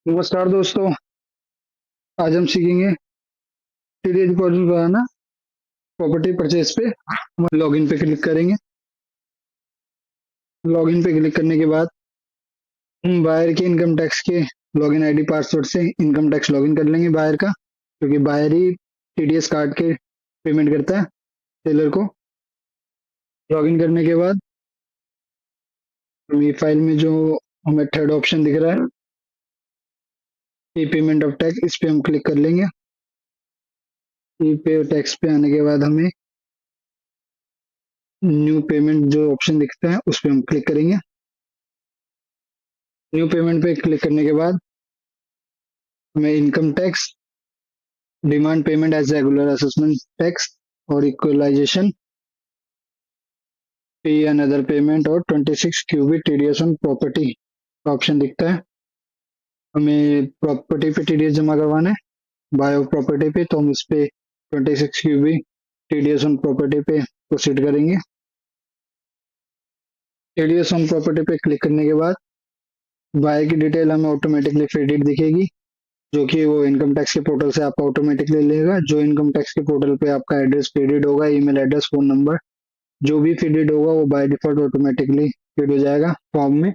नमस्कार दोस्तों। आज हम सीखेंगे टीडीएस डिपॉजिट बनाना। प्रॉपर्टी परचेज पे हम लॉगिन पे क्लिक करेंगे। लॉगिन पे क्लिक करने के बाद हम बायर के इनकम टैक्स के लॉगिन आईडी पासवर्ड से इनकम टैक्स लॉगिन कर लेंगे बायर का, क्योंकि बायर ही टीडीएस काट के पेमेंट करता है सेलर को। लॉगिन करने के बाद हम ये फाइल में जो हमें थर्ड ऑप्शन दिख रहा है ई पेमेंट ऑफ टैक्स, इस पे हम क्लिक कर लेंगे। ई पे टैक्स पे आने के बाद हमें न्यू पेमेंट जो ऑप्शन दिखता है उस पे हम क्लिक करेंगे। न्यू पेमेंट पे क्लिक करने के बाद हमें income tax, demand payment as regular assessment tax और equalisation fee and other payment और 26 क्यूबिक टीडीएस ऑन प्रॉपर्टी का ऑप्शन दिखता है। हमें प्रॉपर्टी पे टीडीएस जमा करवाना है, बाय ऑफ प्रॉपर्टी पे, तो हम इस पे 26 क्यूबिक टीडीएस ऑन प्रॉपर्टी पे प्रोसीड करेंगे। टीडीएस ऑन प्रॉपर्टी पे क्लिक करने के बाद बाय की डिटेल हमें ऑटोमेटिकली क्रेडिट दिखेगी, जो कि वो इनकम टैक्स के पोर्टल से आपका ऑटोमेटिकली लेगा। जो इनकम टैक्स के पोर्टल पे आपका एड्रेस क्रेडिट होगा, ईमेल एड्रेस, फोन नंबर जो भी फीडेड होगा वो बाय डिफॉल्ट ऑटोमेटिकली फीड हो जाएगा फॉर्म में।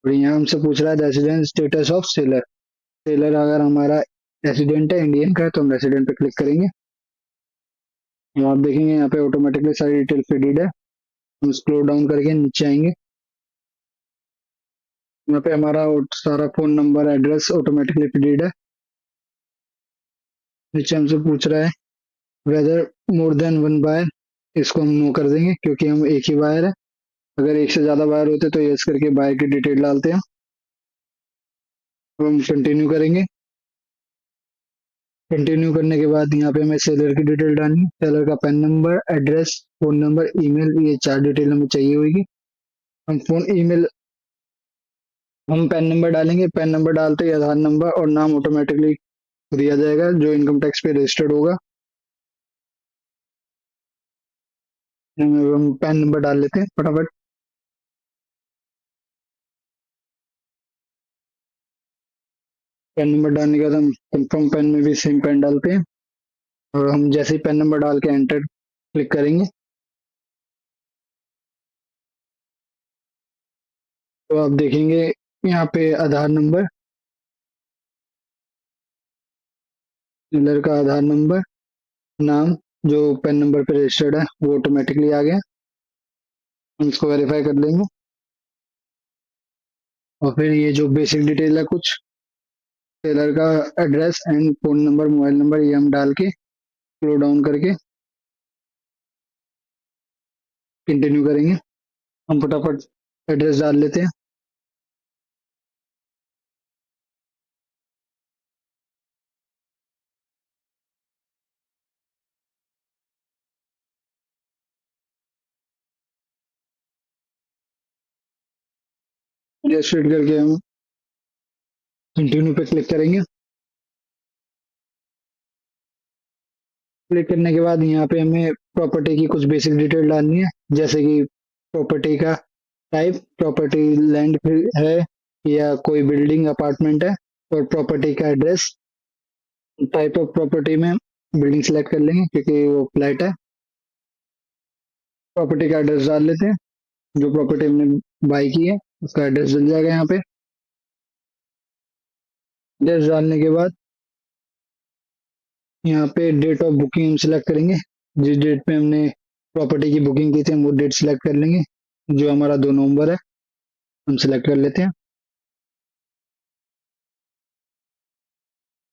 और यहाँ हमसे पूछ रहा है resident status of seller. Seller अगर हमारा रेसिडेंट है, इंडियन का है, तो हम रेसिडेंट पे क्लिक करेंगे। और आप देखेंगे यहाँ पे ऑटोमेटिकली सारी डिटेल फीडेड है। हम स्क्रॉल डाउन करके नीचे आएंगे, यहाँ पे हमारा सारा phone number, address automatically feeded है। नीचे हमसे पूछ रहा है whether more than one buyer, इसको हम नो कर देंगे क्योंकि हम एक ही बायर है। अगर एक से ज्यादा बायर होते तो यस करके बायर की डिटेल डालते हैं। अब हम कंटिन्यू करेंगे। कंटिन्यू करने के बाद यहाँ पे हमें सेलर की डिटेल डालनी है। सेलर का pan number, address, phone number, email, ये चार डिटेल हमें चाहिए होगी। हम फोन ईमेल हम पैन नंबर डालेंगे। पैन नंबर डालते ही आधार नंबर और नाम ऑटोमेटिकली दिया जाएगा जो इनकम टैक्स पे रजिस्टर्ड होगा। हम पैन नंबर डाल लेते हैं फटाफट। पैन नंबर डालने के बाद हम कंफर्म पैन में भी सेम पैन डालते हैं, और हम जैसे ही पैन नंबर डाल के एंटर क्लिक करेंगे तो आप देखेंगे यहाँ पे आधार नंबर, सेलर का आधार नंबर, नाम जो पैन नंबर पे रजिस्टर्ड है वो ऑटोमेटिकली आ गया। हम इसको वेरीफाई कर लेंगे और फिर ये जो बेसिक डिटेल है कुछ सेलर का address and phone number, mobile number, ये हम डाल के स्क्रॉल डाउन करके कंटिन्यू करेंगे। हम फटाफट एड्रेस डाल लेते हैं। एड्रेस फिट करके हम कंटिन्यू पे क्लिक करेंगे। क्लिक करने के बाद यहाँ पे हमें प्रॉपर्टी की कुछ बेसिक डिटेल डालनी है, जैसे कि प्रॉपर्टी का टाइप, प्रॉपर्टी लैंड है या कोई बिल्डिंग अपार्टमेंट है, और प्रॉपर्टी का एड्रेस। टाइप ऑफ प्रॉपर्टी में बिल्डिंग सेलेक्ट कर लेंगे क्योंकि वो फ्लैट है। प्रॉपर्टी का एड्रेस डाल लेते हैं, जो प्रॉपर्टी हमने बाई की है उसका एड्रेस डल जाएगा यहाँ पे। एड्रेस डालने के बाद यहाँ पे डेट ऑफ बुकिंग हम सिलेक्ट करेंगे। जिस डेट पे हमने प्रॉपर्टी की बुकिंग की थी हम वो डेट सिलेक्ट कर लेंगे, जो हमारा 2 नवंबर है, हम सिलेक्ट कर लेते हैं।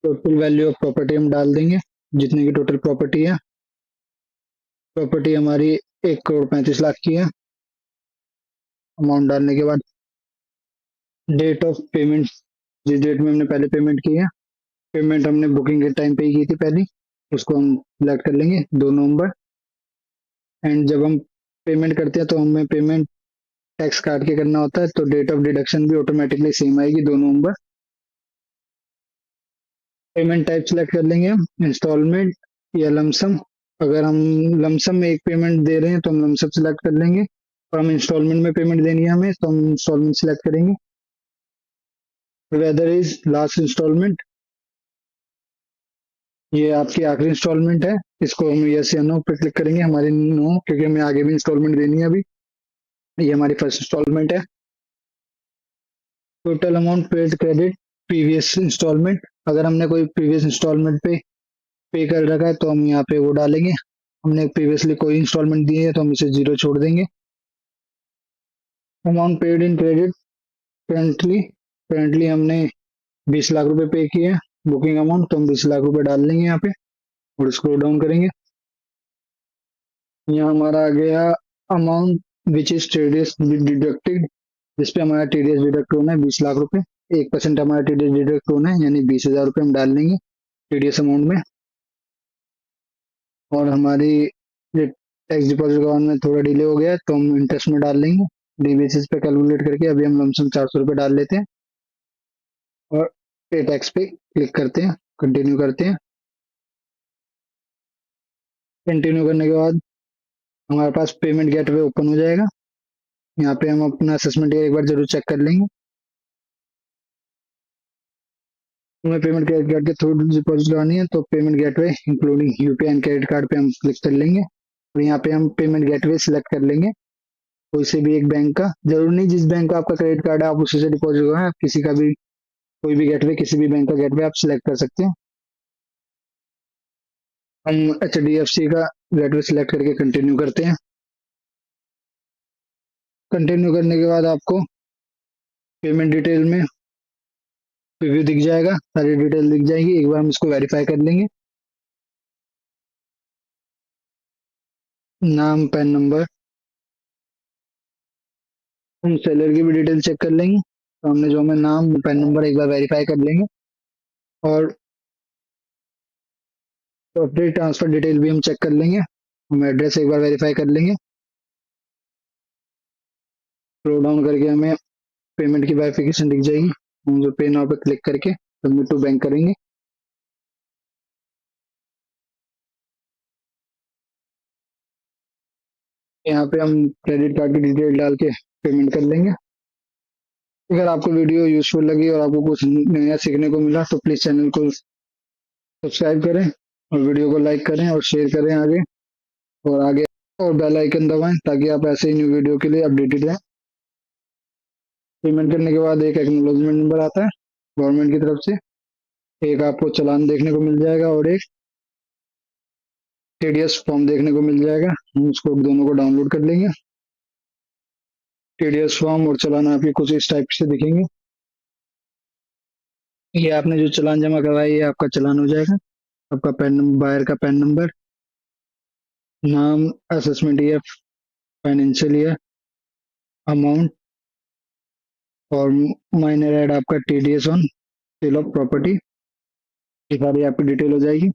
टोटल वैल्यू ऑफ प्रॉपर्टी हम डाल देंगे, जितने की टोटल प्रॉपर्टी है। प्रॉपर्टी हमारी 1,35,00,000 की है। अमाउंट डालने के बाद डेट ऑफ पेमेंट, जिस डेट में हमने पहले पेमेंट की है, पेमेंट हमने बुकिंग के टाइम पे ही की थी पहली, उसको हम सिलेक्ट कर लेंगे 2 नवंबर। एंड जब हम पेमेंट करते हैं तो हमें पेमेंट टैक्स काट के करना होता है, तो डेट ऑफ डिडक्शन भी ऑटोमेटिकली सेम आएगी 2 नवंबर। पेमेंट टाइप सेलेक्ट कर लेंगे हम, इंस्टॉलमेंट या लमसम। अगर हम लमसम में एक पेमेंट दे रहे हैं तो हम लमसम सेलेक्ट कर लेंगे, और हम इंस्टॉलमेंट में पेमेंट देनी है हमें तो हम इंस्टॉलमेंट सेलेक्ट करेंगे। वेदर इज लास्ट इंस्टॉलमेंट, ये आपकी आखिरी इंस्टॉलमेंट है। इसको हम यस या नो पे क्लिक करेंगे, हमारी नो, क्योंकि हमें आगे भी इंस्टॉलमेंट देनी है अभी। ये हमारी फर्स्ट इंस्टॉलमेंट है। Total amount paid credit previous instalment, अगर हमने कोई प्रीवियस इंस्टॉलमेंट पे कर रखा है तो हम यहाँ पे वो डालेंगे। हमने प्रीवियसली कोई इंस्टॉलमेंट दी है तो हम इसे जीरो छोड़ देंगे। Amount paid in credit currently, currently हमने 20 लाख रुपए पे किए हैं बुकिंग अमाउंट, तो हम 20 लाख रुपए डाल लेंगे यहाँ पे और स्क्रॉल डाउन करेंगे। यहाँ हमारा आ गया amount which is TDS deducted, जिसपे हमारा टीडीएस डिडक्ट होना है 20 लाख रुपए। 1% हमारा टीडीएस डिडक्ट होना है, यानी 20,000 रुपये हम डाल लेंगे टीडीएस अमाउंट में। और हमारी टैक्स डिपॉजिट करवाने में थोड़ा डिले हो गया है तो हम इंटरेस्ट में डाल लेंगे डी बेसिस पे कैलकुलेट करके। अभी हम लमसम 400 रुपये डाल लेते हैं और पे टैक्स पे क्लिक करते हैं, कंटिन्यू करते हैं। कंटिन्यू करने के बाद हमारे पास पेमेंट गेटवे ओपन हो जाएगा। यहाँ पे हम अपना असेसमेंट एक बार जरूर चेक कर लेंगे। हमें पेमेंट गेटवे के थ्रू डिपॉजिट करवानी है तो payment gateway including UPI and credit card पे हम क्लिक कर लेंगे और यहाँ पे हम पेमेंट गेटवे सिलेक्ट कर लेंगे कोई से भी एक बैंक का। जरूरी नहीं जिस बैंक का आपका क्रेडिट कार्ड है आप उसी से डिपॉजिट करवाएं, आप किसी का भी कोई भी गेटवे, किसी भी बैंक का गेटवे आप सिलेक्ट कर सकते हैं। हम एच डी एफ सी का गेटवे सिलेक्ट करके कंटिन्यू करते हैं। कंटिन्यू करने के बाद आपको पेमेंट डिटेल में प्रीव्यू दिख जाएगा, सारी डिटेल दिख जाएगी। एक बार हम इसको वेरीफाई कर लेंगे। नाम, पैन नंबर, हम सेलर की भी डिटेल चेक कर लेंगे। तो हमने जो हमें नाम, पैन नंबर एक बार वेरीफाई कर लेंगे और प्रॉपर्टी ट्रांसफर डिटेल भी हम चेक कर लेंगे। हम एड्रेस एक बार वेरीफाई कर लेंगे। स्क्रॉल डाउन करके हमें पेमेंट की वेरिफिकेशन दिख जाएगी। हम जो पे नाउ पे क्लिक करके सबमिट टू बैंक करेंगे। यहाँ पे हम क्रेडिट कार्ड की डिटेल डाल के पेमेंट कर लेंगे। अगर आपको वीडियो यूजफुल लगी और आपको कुछ नया सीखने को मिला तो प्लीज चैनल को सब्सक्राइब करें और वीडियो को लाइक करें और शेयर करें आगे और बेल आइकन दबाएं ताकि आप ऐसे ही न्यू वीडियो के लिए अपडेटेड रहें। पेमेंट करने के बाद एक एक्नॉलेजमेंट नंबर आता है गवर्नमेंट की तरफ से, एक आपको चालान देखने को मिल जाएगा और एक टीडीएस फॉर्म देखने को मिल जाएगा। हम उसको दोनों को डाउनलोड कर लेंगे। टीडीएस फॉर्म और चालान आपके कुछ इस टाइप से दिखेंगे। ये आपने जो चालान जमा करवाया ये आपका चालान हो जाएगा। आपका पैन नंबर, बायर का पैन नंबर, नाम, assessment year, financial year, amount और माइनर एड आपका TDS on sale of property, ये सारी आपकी डिटेल हो जाएगी।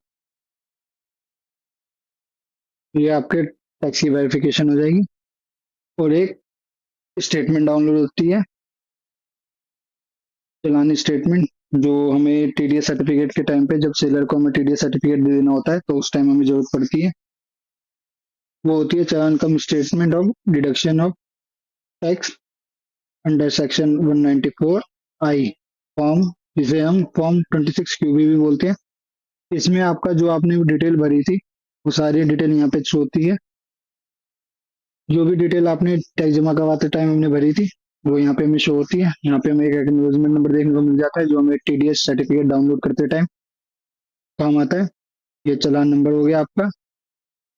ये आपके टैक्स की वेरिफिकेशन हो जाएगी और एक स्टेटमेंट डाउनलोड होती है, चालान स्टेटमेंट, जो हमें टीडीएस सर्टिफिकेट के टाइम पे, जब सेलर को हमें टीडीएस सर्टिफिकेट दे देना होता है तो उस टाइम हमें जरूरत पड़ती है। वो होती है challan cum statement of deduction of tax under section 194 I form, जिसे हम फॉर्म 26 क्यूबी भी बोलते हैं। इसमें आपका जो आपने डिटेल भरी थी वो सारी डिटेल यहाँ पे शो होती है। जो भी डिटेल आपने टैक्स जमा करवाते टाइम हमने भरी थी वो यहाँ पे हमें शो होती है। यहाँ पे हमें एक एक्नॉलेजमेंट नंबर देखने को मिल जाता है जो हमें टीडीएस सर्टिफिकेट डाउनलोड करते टाइम काम आता है। ये चालान नंबर हो गया आपका,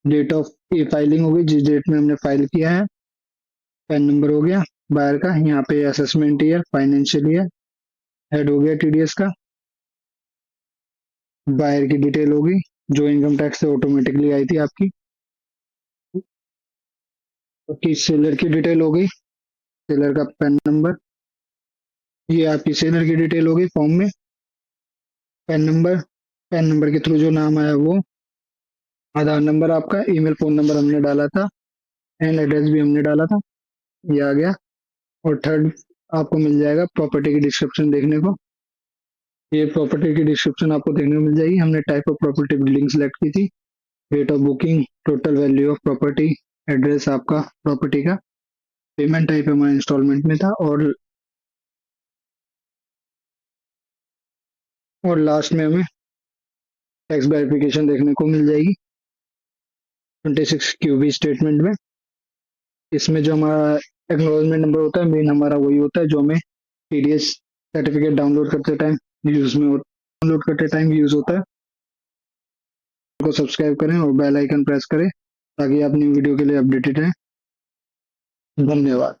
डेट ऑफ ई फाइलिंग होगी जिस डेट में हमने फाइल किया है, पैन नंबर हो गया बायर का, यहाँ पे assessment year, financial year, head हो गया टीडीएस का, बायर की डिटेल होगी जो इनकम टैक्स से ऑटोमेटिकली आई थी आपकी, आपकी सेलर की डिटेल हो गई, सेलर का पैन नंबर, ये आपकी सेलर की डिटेल होगी फॉर्म में, पैन नंबर, पैन नंबर के थ्रू जो नाम आया वो, आधार नंबर आपका, ईमेल फोन नंबर हमने डाला था एंड एड्रेस भी हमने डाला था, ये आ गया। और थर्ड आपको मिल जाएगा प्रॉपर्टी की डिस्क्रिप्शन देखने को। ये प्रॉपर्टी की डिस्क्रिप्शन आपको देखने को मिल जाएगी। हमने type of property building select की थी, rate of booking, total value of property, address आपका प्रॉपर्टी का, पेमेंट टाइप हमारा इंस्टॉलमेंट में था और और लास्ट में हमें टैक्स वेरिफिकेशन देखने को मिल जाएगी 26 क्यूबी स्टेटमेंट में। इसमें जो हमारा एक्नॉलेजमेंट नंबर होता है, मेन हमारा वही होता है जो हमें टीडीएस सर्टिफिकेट डाउनलोड करते टाइम डाउनलोड करते टाइम यूज होता है। को सब्सक्राइब करें और बेल आइकन प्रेस करें ताकि आप न्यू वीडियो के लिए अपडेटेड रहें। धन्यवाद।